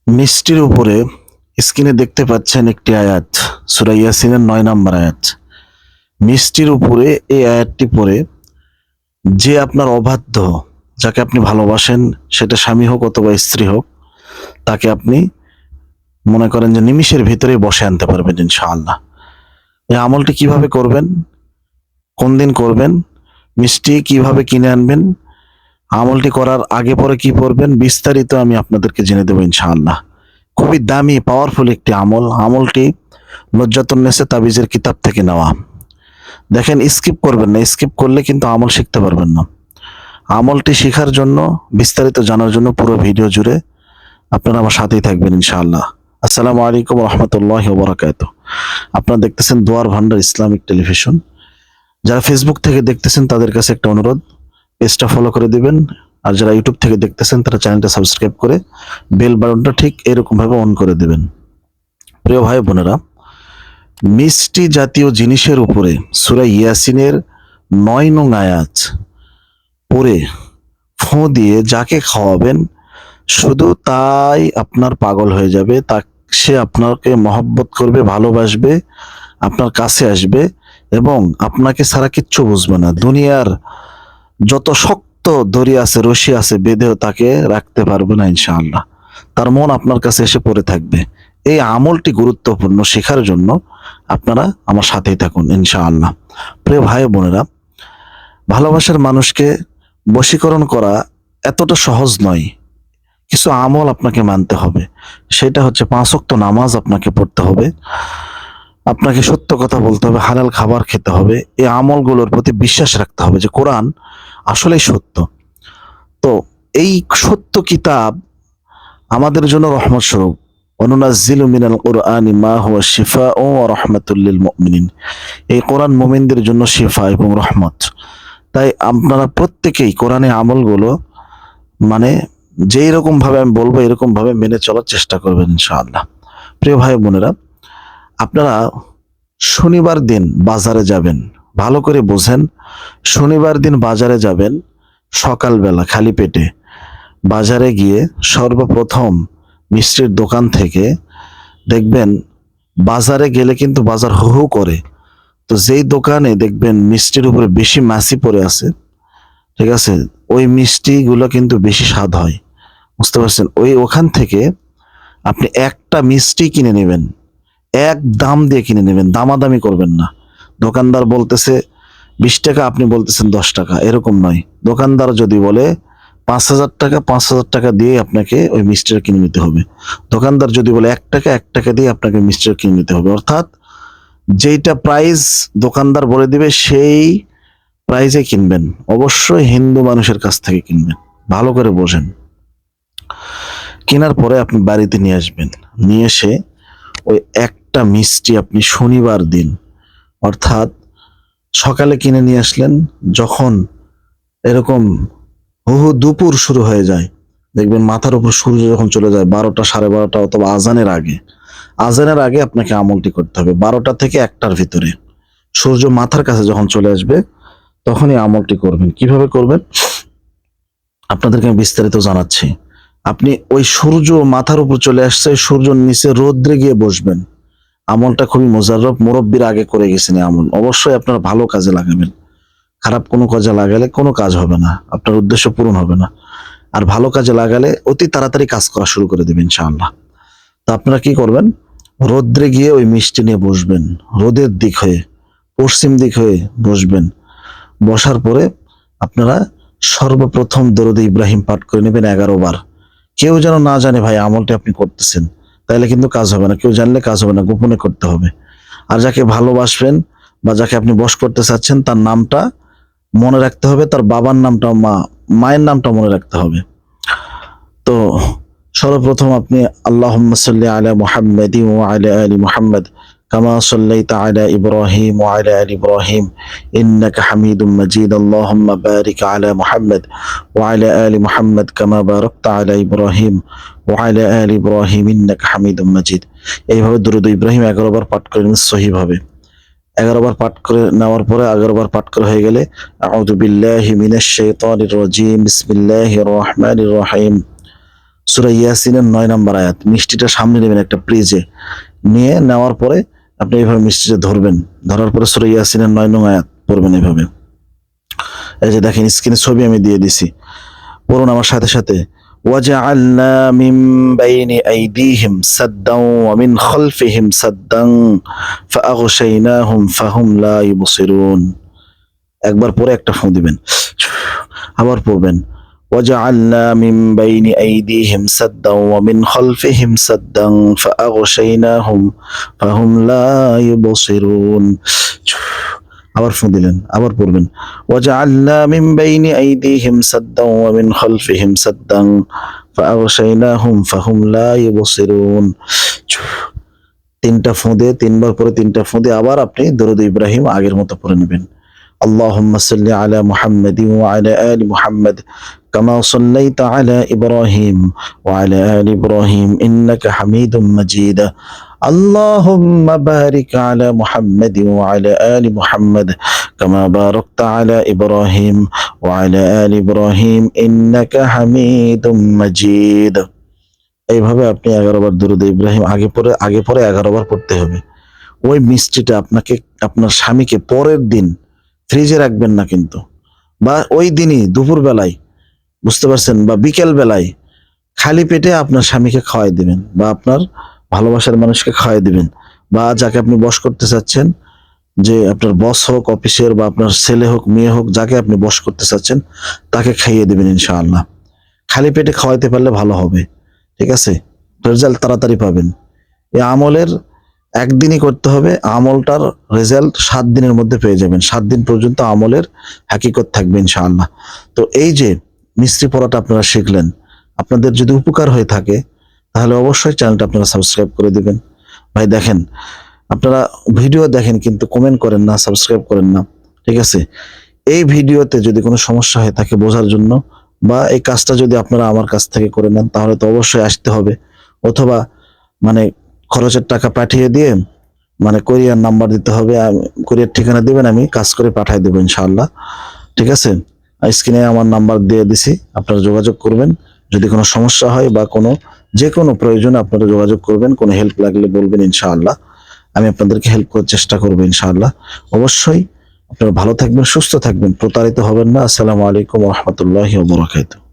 মিষ্টির উপরে স্ক্রিনে দেখতে পাচ্ছেন একটি আয়াত, সূরা ইয়াসিনের ৯ নম্বর আয়াত। মিষ্টির উপরে এই আয়াতটি পড়ে যে আপনার অবাধ্য, যাকে আপনি ভালোবাসেন, সেটা স্বামী হোক অথবা স্ত্রী হোক, তাকে আপনি মনে করেন যে নিমিষের ভিতরে বসে আনতে পারবেন ইনশাআল্লাহ। এই আমলটি কিভাবে করবেন, কোন দিন করবেন, মিষ্টি কিভাবে কিনে আনবেন, আমলটি করার আগে পরে কি করবেন, বিস্তারিত আমি আপনাদেরকে জেনে দেবো ইনশাআল্লাহ। খুবই দামি পাওয়ারফুল একটি আমলটি লজ্জাতুন্নেসা তাবিজের কিতাব থেকে নেওয়া। দেখেন, স্কিপ করবেন না, স্কিপ করলে কিন্তু আমল শিখতে পারবেন না। আমলটি শেখার জন্য, বিস্তারিত জানার জন্য পুরো ভিডিও জুড়ে আপনারা আমার সাথেই থাকবেন ইনশাআল্লাহ। আসসালামু আলাইকুম রহমতুল্লাহি ওয়া বারাকাতুহু। আপনারা দেখতেছেন দোয়ার ভান্ডার ইসলামিক টেলিভিশন। যারা ফেসবুক থেকে দেখতেছেন তাদের কাছে একটা অনুরোধ, পেজটা ফলো করে দিবেন। আর যারা ইউটিউব থেকে দেখতেছেন তারা চ্যানেলটা সাবস্ক্রাইব করে বেল বাটনটা ঠিক এরকম ভাবে অন করে দিবেন। প্রিয় ভাই বোনেরা, মিষ্টি জাতীয় জিনিসের উপরে সূরা ইয়াসিনের ৯ নং আয়াত পড়ে ফোঁ দিয়ে যাকে খাওয়াবেন, শুধু তাই আপনার পাগল হয়ে যাবে। সে আপনাকে মহব্বত করবে, ভালোবাসবে, আপনার কাছে আসবে এবং আপনাকে ছাড়া কিচ্ছু বুঝবে না। দুনিয়ার যত শক্ত দড়ি আছে, রশি আছে, বেঁধেও তাকে রাখতে পারবে না ইনশাআল্লাহ। তার মন আপনার কাছে এসে পড়ে থাকবে। এই আমলটি গুরুত্বপূর্ণ, শেখার জন্য আপনারা আমার সাথেই থাকুন ইনশাআল্লাহ। প্রিয় ভাই বোনেরা, ভালোবাসার মানুষকে বশীকরণ করা এতটা সহজ নয়। কিছু আমল আপনাকে মানতে হবে। সেটা হচ্ছে ৫ ওয়াক্ত নামাজ আপনাকে পড়তে হবে, আপনাকে সত্য কথা বলতে হবে, হালাল খাবার খেতে হবে, এই আমলগুলোর প্রতি বিশ্বাস রাখতে হবে যে কোরআন আসলেই সত্য। তো এই সত্য কিতাব আমাদের জন্য রহমত স্বরূপ। অনুনাজ্জিলু মিনাল কুরআনি মা হুয়া শিফাউ ওয়া রাহমাতুল লিল মুমিনিন। এই কোরআন মুমিনদের জন্য শিফা এবং রহমত। তাই আপনারা প্রত্যেকেই কোরআনের আমলগুলো মানে যেই রকম ভাবে আমি বলবো এরকম ভাবে মেনে চলার চেষ্টা করবেন ইনশাআল্লাহ। প্রিয় ভাই বোনেরা, আপনারা শনিবার দিন বাজারে যাবেন, ভালো করে বোঝেন। শনিবার দিন বাজারে যাবেন, সকালবেলা খালি পেটে বাজারে গিয়ে সর্বপ্রথম মিষ্টির দোকান থেকে দেখবেন, বাজারে গেলে কিন্তু বাজার হু হু করে। তো যেই দোকানে দেখবেন মিষ্টির উপরে বেশি মাছি পড়ে আছে, ঠিক আছে, ওই মিষ্টিগুলো কিন্তু বেশি স্বাদ হয়, বুঝতে পারছেন? ওখান থেকে আপনি একটা মিষ্টি কিনে নেবেন, এক দাম দিয়ে কিনে নেবেন, দামাদামি করবেন না। দোকানদার বলতেছে ২০ টাকা, আপনি বলতেছেন ১০ টাকা, এরকম নয়। দোকানদার যদি বলে ৫,০০০ টাকা, ৫,০০০ টাকা দিয়ে আপনাকে ওই মিষ্টিটা কিনে নিতে হবে। দোকানদার যদি বলে ১ টাকা, ১ টাকা দিয়ে আপনাকে মিষ্টিটা কিনে নিতে হবে। অর্থাৎ যেইটা প্রাইস দোকানদার বলে দিবে সেই প্রাইজে কিনবেন। অবশ্যই হিন্দু মানুষের কাছ থেকে কিনবেন, ভালো করে বোঝেন। কেনার পরে আপনি বাড়িতে নিয়ে আসবেন, নিয়ে এসে ওই একটা মিষ্টি আপনি শনিবার দিন, অর্থাৎ সকালে কিনে নিয়ে আসলেন, যখন এরকম হুহু দুপুর শুরু হয়ে যায়, দেখবেন মাথার উপর সূর্য যখন চলে যায় ১২টা, ১২:৩০ অথবা আজানের আগে, আজানের আগে আপনাকে আমলটি করতে হবে। ১২টা থেকে ১টার ভিতরে সূর্য মাথার কাছে যখন চলে আসবে তখনই আমলটি করবেন। কিভাবে করবেন আপনাদেরকে আমি বিস্তারিত জানাচ্ছি। আপনি ওই সূর্য মাথার উপর চলে আসছে, সূর্যর নিচে রোদ্রে গিয়ে বসবেন। আমলটা খুবই মোজাররব, মুরব্বীর আগে করে গেছেন এই আমল। অবশ্যই আপনারা ভালো কাজে লাগাবেন। খারাপ কোনো কাজে লাগালে কোনো কাজ হবে না, আপনার উদ্দেশ্য পূরণ হবে না। আর ভালো কাজে লাগালে অতি তাড়াতাড়ি কাজ করা শুরু করে দেবেন ইনশাআল্লাহ। তো আপনারা কি করবেন, রোদ্রে গিয়ে ওই মিষ্টি নিয়ে বসবেন, রোদের দিক হয়ে, পশ্চিম দিক হয়ে বসবেন। বসার পরে আপনারা সর্বপ্রথম দরুদ ইব্রাহিম পাঠ করে নেবেন ১১ বার। কেউ যেন না জানে ভাই আমলটি আপনি করতেছেন, তাইলে কিন্তু কাজ হবে না। কেউ জানলে কাজ হবে না, গোপনে করতে হবে। আর যাকে ভালোবাসবেন বা যাকে আপনি বশ করতে চাচ্ছেন তার নামটা মনে রাখতে হবে, তার বাবার নামটা, মায়ের নামটা মনে রাখতে হবে। তো সর্বপ্রথম আপনি আল্লাহুম্মা সাল্লি আলা মুহাম্মাদিন ওয়া আলা আলি মুহাম্মাদ কামা সাল্লাইতা আলা ইব্রাহিম ওয়া আলা আলি ইব্রাহিম ইন্নাকা হামিদুম মাজিদ। আল্লাহুম্মা বারিক আলা মুহাম্মাদ ওয়া আলা আলি মুহাম্মাদ কামা বারাকতা আলা ইব্রাহিম ওয়া আলা আলি ইব্রাহিম ইন্নাকা হামিদুম মাজিদ। এইভাবে দরুদ ইব্রাহিম ১১ বার পাঠ করে নিন সহিভাবে। ১১ বার পাঠ করে নেওয়ার পরে, ১১ বার পাঠ করা হয়ে গেলে আউযু বিল্লাহি মিনাশ শাইতানির রাজিম, বিসমিল্লাহির রহমানির রহিম, সূরা ইয়াসিনের 9 নম্বর আয়াত। মিষ্টিটা সামনে নেবেন একটা প্লেজে, নিয়ে নেওয়ার পরে আপনি এইভাবে মিষ্টিটা ধরবেন, ধরার পরে সূরা ইয়াসিনের 9 নং আয়াত পড়বেন এইভাবে। এই যে দেখেন স্ক্রিনে ছবি আমি দিয়ে দিছি, পড়ুন আমার সাথে সাথে। وجعلنا من بين أيديهم سدا ومن خلفهم سدا فأغشيناهم فهم لا يبصرون। একবার পরে একটা ফু দিবেন, আবার পড়বেন وجعلنا من بين أيديهم سدا ومن خلفهم سدا فأغشيناهم فهم لا يبصرون। আবার ফু দিলেন, আবার পড়বেন وجعلنا من بين أيديهم سدا ومن خلفهم سدا فأغشيناهم فهم لا يبصرون। তিনটা ফু দিয়ে, তিনবার পরে তিনটা ফু দিয়ে আবার আপনি দরুদ ইব্রাহিম আগের মতো পড়ে নেবেন। اللهم صل على محمد وعلى آل محمد كما صليت على إبراهيم وعلى آل إبراهيم إنك حميد مجيد اللهم بارك على محمد وعلى آل محمد كما باركت على إبراهيم وعلى آل إبراهيم إنك حميد مجيد। এইভাবে আপনি 11 বার দরুদ ইব্রাহিম আগে পরে 11 বার পড়তে হবে। ওই মিষ্টিটা আপনাকে আপনার স্বামীকে পরের দিন ফ্রিজে রাখবেন না কিন্তু, বা ওই দিনই দুপুর বেলায়, বুঝতে পারছেন, বা বিকেল বেলায় খালি পেটে আপনার স্বামীকে খাওয়াই দিবেন, বা আপনার ভালোবাসার মানুষকে খাওয়াই দিবেন, বা যাকে আপনি বশ করতে চাচ্ছেন, যে আপনার বস হোক অফিসের, বা আপনার ছেলে হোক মেয়ে হোক, যাকে আপনি বশ করতে চাচ্ছেন তাকে খাইয়ে দিবেন ইনশাআল্লাহ। খালি পেটে খাওয়াইতে পারলে ভালো হবে, ঠিক আছে? রেজাল্ট তাড়াতাড়ি পাবেন। এই আমলের একদিনই করতে হবে, আমলটার রেজাল্ট 7 দিনের মধ্যে পেয়ে যাবেন। 7 দিন পর্যন্ত আমলের হাকিকত থাকবে ইনশাআল্লাহ। তো এই যে মিষ্টি পড়াটা আপনারা শিখলেন, আপনাদের যদি উপকার হয়ে থাকে তাহলে অবশ্যই চ্যানেলটা আপনারা সাবস্ক্রাইব করে দিবেন। ভাই দেখেন, আপনারা ভিডিও দেখেন কিন্তু কমেন্ট করেন না, সাবস্ক্রাইব করেন না, ঠিক আছে? এই ভিডিওতে যদি কোনো সমস্যা হয় তাকে বোঝার জন্য, বা এই কাজটা যদি আপনারা আমার কাছ থেকে করে নেন তাহলে তো অবশ্যই আসতে হবে, অথবা মানে খরচের টাকা পাঠিয়ে দিয়ে মানে কোরিয়ার নাম্বার দিতে হবে, কোরিয়ার ঠিকানা দিবেন, আমি কাজ করে পাঠিয়ে দেবো ইনশাআল্লাহ, ঠিক আছে? স্ক্রিনে আমার নাম্বার দিয়ে দিছি, আপনারা যোগাযোগ করবেন। যদি কোনো সমস্যা হয় বা যে কোনো প্রয়োজনে আপনারা যোগাযোগ করবেন, কোনো হেল্প লাগলে বলবেন ইনশাআল্লাহ, আমি আপনাদেরকে হেল্প করার চেষ্টা করবো ইনশাআল্লাহ। অবশ্যই আপনারা ভালো থাকবেন, সুস্থ থাকবেন, প্রতারিত হবেন না। আসসালামু আলাইকুম ওয়া রাহমাতুল্লাহি ওয়া বারাকাতুহু।